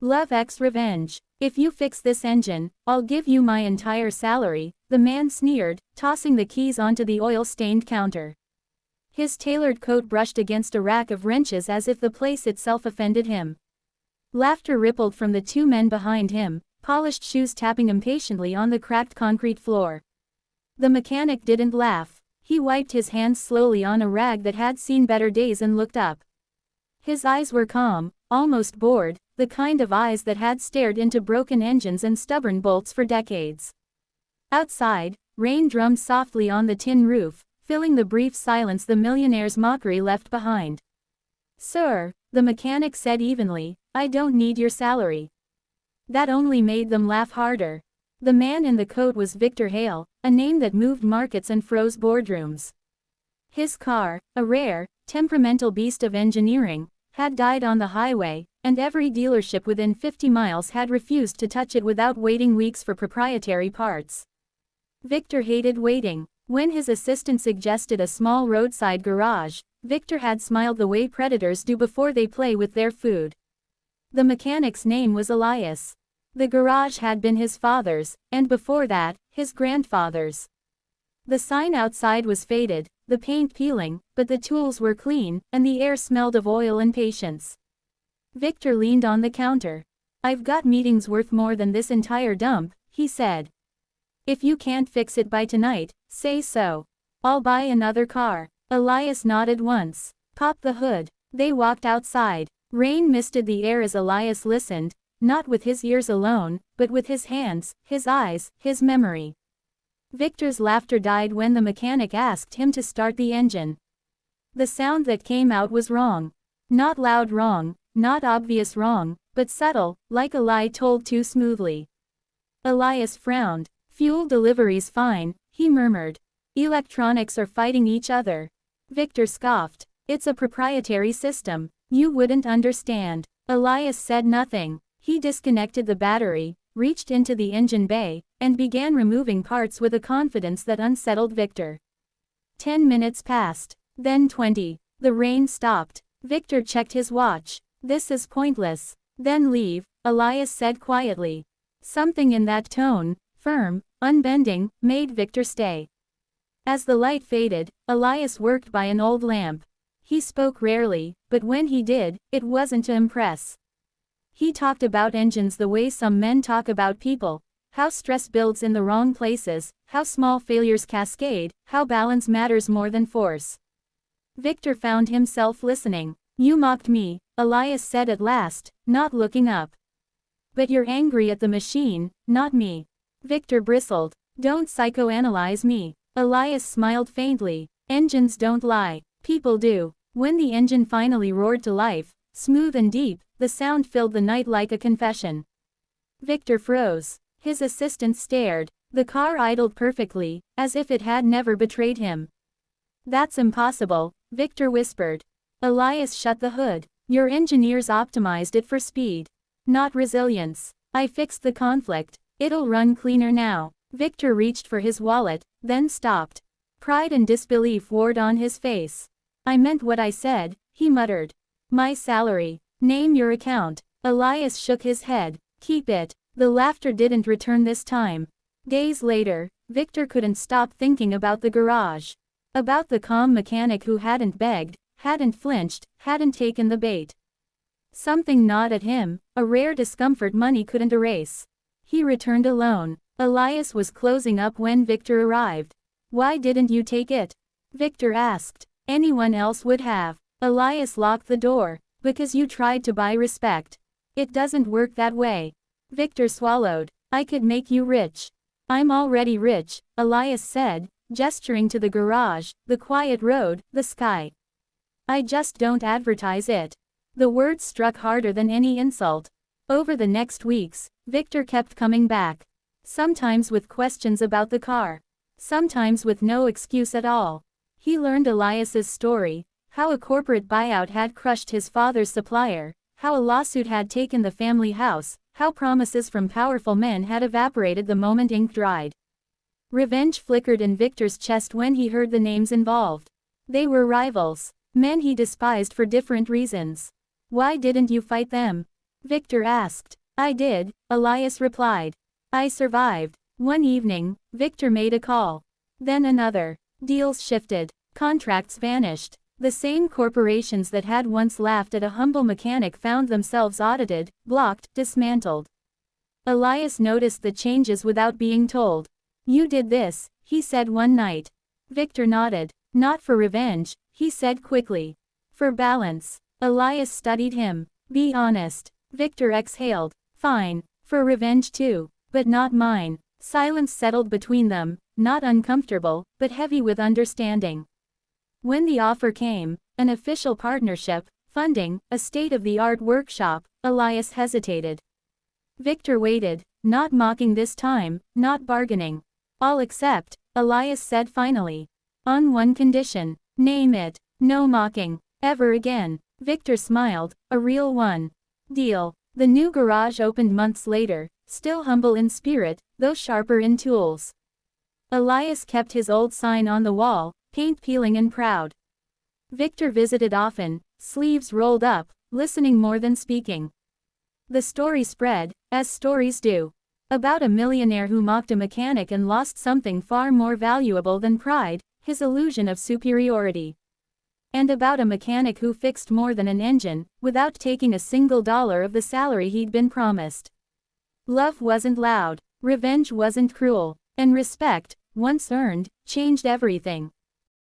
Love X revenge. If you fix this engine, I'll give you my entire salary, the man sneered, tossing the keys onto the oil-stained counter. His tailored coat brushed against a rack of wrenches as if the place itself offended him. Laughter rippled from the two men behind him, polished shoes tapping impatiently on the cracked concrete floor. The mechanic didn't laugh. He wiped his hands slowly on a rag that had seen better days and looked up. His eyes were calm, almost bored, the kind of eyes that had stared into broken engines and stubborn bolts for decades. Outside, rain drummed softly on the tin roof, filling the brief silence the millionaire's mockery left behind. "Sir," the mechanic said evenly, "I don't need your salary." That only made them laugh harder. The man in the coat was Victor Hale, a name that moved markets and froze boardrooms. His car, a rare, temperamental beast of engineering, had died on the highway, and every dealership within 50 miles had refused to touch it without waiting weeks for proprietary parts. Victor hated waiting. When his assistant suggested a small roadside garage, Victor had smiled the way predators do before they play with their food. The mechanic's name was Elias. The garage had been his father's, and before that, his grandfather's. The sign outside was faded, the paint peeling, but the tools were clean, and the air smelled of oil and patience. Victor leaned on the counter. "I've got meetings worth more than this entire dump," he said. "If you can't fix it by tonight, say so. I'll buy another car." Elias nodded once. "Pop the hood." They walked outside. Rain misted the air as Elias listened, not with his ears alone, but with his hands, his eyes, his memory. Victor's laughter died when the mechanic asked him to start the engine. The sound that came out was wrong. Not loud wrong, not obvious wrong, but subtle, like a lie told too smoothly. Elias frowned. "Fuel delivery's fine," he murmured. "Electronics are fighting each other." Victor scoffed. "It's a proprietary system. You wouldn't understand." Elias said nothing. He disconnected the battery, reached into the engine bay, and began removing parts with a confidence that unsettled Victor. 10 minutes passed. Then 20. The rain stopped. Victor checked his watch. "This is pointless." "Then leave," Elias said quietly. Something in that tone, firm, unbending, made Victor stay. As the light faded, Elias worked by an old lamp. He spoke rarely, but when he did, it wasn't to impress. He talked about engines the way some men talk about people, how stress builds in the wrong places, how small failures cascade, how balance matters more than force. Victor found himself listening. "You mocked me," Elias said at last, not looking up. "But you're angry at the machine, not me." Victor bristled. "Don't psychoanalyze me." Elias smiled faintly. "Engines don't lie. People do." When the engine finally roared to life, smooth and deep, the sound filled the night like a confession. Victor froze. His assistant stared. The car idled perfectly, as if it had never betrayed him. "That's impossible," Victor whispered. Elias shut the hood. "Your engineers optimized it for speed, not resilience. I fixed the conflict. It'll run cleaner now." Victor reached for his wallet, then stopped. Pride and disbelief warred on his face. "I meant what I said," he muttered. "My salary. Name your account." Elias shook his head. "Keep it." The laughter didn't return this time. Days later, Victor couldn't stop thinking about the garage. About the calm mechanic who hadn't begged, hadn't flinched, hadn't taken the bait. Something gnawed at him, a rare discomfort money couldn't erase. He returned alone. Elias was closing up when Victor arrived. "Why didn't you take it?" Victor asked. "Anyone else would have." Elias locked the door. "Because you tried to buy respect. It doesn't work that way." Victor swallowed. "I could make you rich." "I'm already rich," Elias said, gesturing to the garage, the quiet road, the sky. "I just don't advertise it." The words struck harder than any insult. Over the next weeks, Victor kept coming back. Sometimes with questions about the car. Sometimes with no excuse at all. He learned Elias's story, how a corporate buyout had crushed his father's supplier, how a lawsuit had taken the family house, how promises from powerful men had evaporated the moment ink dried. Revenge flickered in Victor's chest when he heard the names involved. They were rivals, men he despised for different reasons. Why didn't you fight them? Victor asked. I did, Elias replied. I survived. One evening, Victor made a call. Then another. Deals shifted. Contracts vanished. The same corporations that had once laughed at a humble mechanic found themselves audited, blocked, dismantled. Elias noticed the changes without being told. You did this, he said one night. Victor nodded. Not for revenge, he said quickly. For balance. Elias studied him. Be honest. Victor exhaled. Fine. For revenge too. But not mine. Silence settled between them, not uncomfortable, but heavy with understanding. When the offer came, an official partnership, funding, a state-of-the-art workshop, Elias hesitated. Victor waited, not mocking this time, not bargaining. I'll accept, Elias said finally. On one condition. Name it. No mocking. Ever again. Victor smiled, a real one. Deal. The new garage opened months later, still humble in spirit, though sharper in tools. Elias kept his old sign on the wall, paint peeling and proud. Victor visited often, sleeves rolled up, listening more than speaking. The story spread, as stories do. About a millionaire who mocked a mechanic and lost something far more valuable than pride, his illusion of superiority. And about a mechanic who fixed more than an engine, without taking a single dollar of the salary he'd been promised. Love wasn't loud, revenge wasn't cruel, and respect, once earned, changed everything.